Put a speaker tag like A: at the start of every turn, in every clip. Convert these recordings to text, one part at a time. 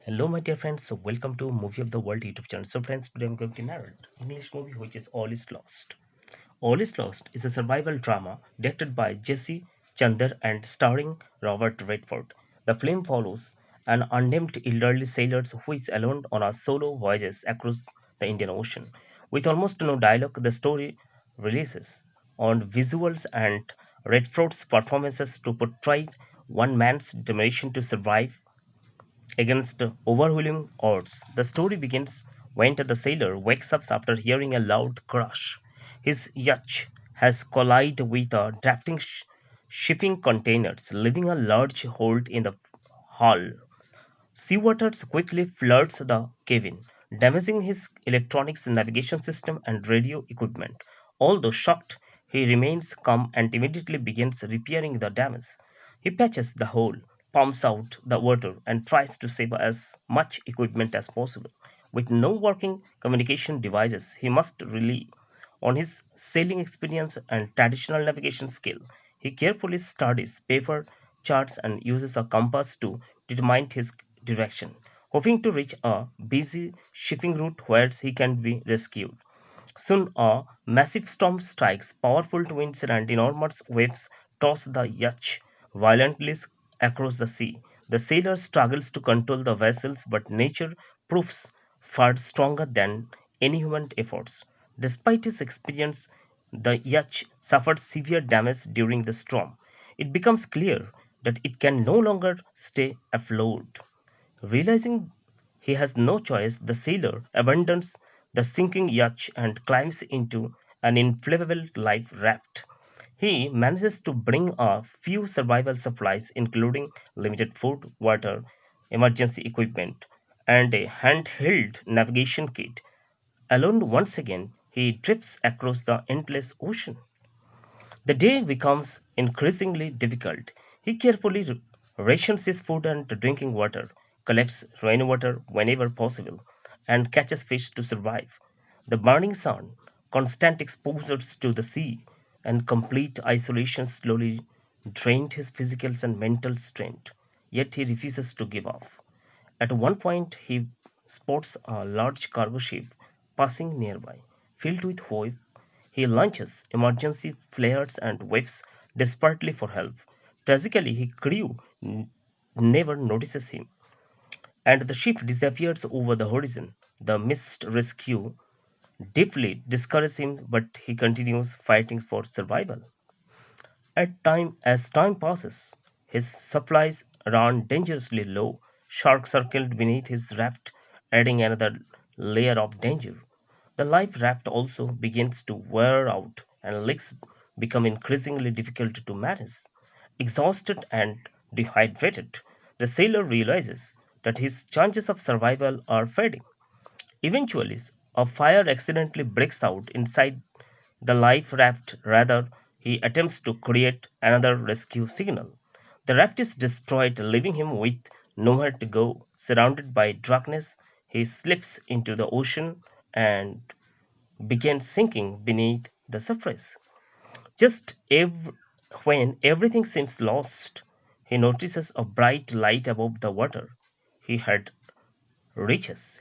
A: Hello, my dear friends. So, welcome to Movie of the World YouTube channel. So, friends, today I'm going to narrate English movie which is All Is Lost. All Is Lost is a survival drama directed by Jesse Chander and starring Robert Redford. The film follows an unnamed elderly sailor who is alone on a solo voyage across the Indian Ocean. With almost no dialogue, the story releases on visuals and Redford's performances to portray one man's determination to survive against overwhelming odds. The story begins when the sailor wakes up after hearing a loud crash. His yacht has collided with a drafting shipping containers, leaving a large hole in the hull. Seawater quickly floods the cabin, damaging his electronics, navigation system, and radio equipment. Although shocked, he remains calm and immediately begins repairing the damage. He patches the hole, pumps out the water, and tries to save as much equipment as possible. With no working communication devices, he must rely on his sailing experience and traditional navigation skill. He carefully studies paper charts and uses a compass to determine his direction, hoping to reach a busy shipping route where he can be rescued. Soon a massive storm strikes, powerful winds and enormous waves toss the yacht violently across the sea. The sailor struggles to control the vessels, but nature proves far stronger than any human efforts. Despite his experience, the yacht suffered severe damage during the storm. It becomes clear that it can no longer stay afloat. Realizing he has no choice, the sailor abandons the sinking yacht and climbs into an inflatable life raft. He manages to bring a few survival supplies, including limited food, water, emergency equipment, and a handheld navigation kit. Alone once again, he drifts across the endless ocean. The day becomes increasingly difficult. He carefully rations his food and drinking water, collects rainwater whenever possible, and catches fish to survive. The burning sun, constant exposures to the sea, and complete isolation slowly drained his physical and mental strength. Yet he refuses to give up. At one point, he spots a large cargo ship passing nearby. Filled with hope, he launches emergency flares and waits desperately for help. Tragically, his crew never notices him, and the ship disappears over the horizon. The missed rescue deeply discourages him, but he continues fighting for survival. As time passes, his supplies run dangerously low. Sharks circled beneath his raft, adding another layer of danger. The life raft also begins to wear out, and leaks become increasingly difficult to manage. Exhausted and dehydrated, the sailor realizes that his chances of survival are fading. Eventually, a fire accidentally breaks out inside the life raft. Rather, he attempts to create another rescue signal. The raft is destroyed, leaving him with nowhere to go. Surrounded by darkness, he slips into the ocean and begins sinking beneath the surface. Just when everything seems lost, he notices a bright light above the water. He had reaches.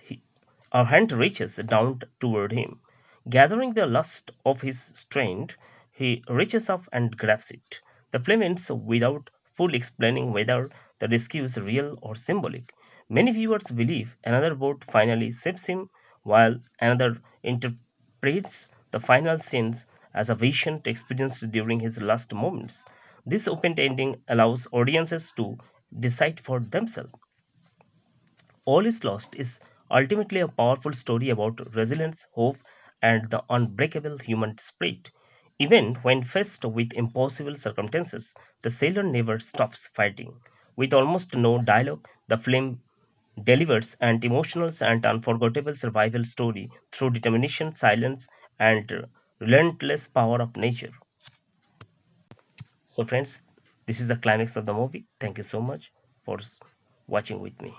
A: Our hand reaches down toward him. Gathering the lust of his strength, he reaches up and grabs it. The film ends without full explaining whether the rescue is real or symbolic. Many viewers believe another boat finally saves him, while another interprets the final scenes as a vision experienced during his last moments. This open ending allows audiences to decide for themselves. All is Lost is ultimately a powerful story about resilience, hope, and the unbreakable human spirit. Even when faced with impossible circumstances, the sailor never stops fighting. With almost no dialogue, the film delivers an emotional and unforgettable survival story through determination, silence, and relentless power of nature. So, friends, this is the climax of the movie. Thank you so much for watching with me.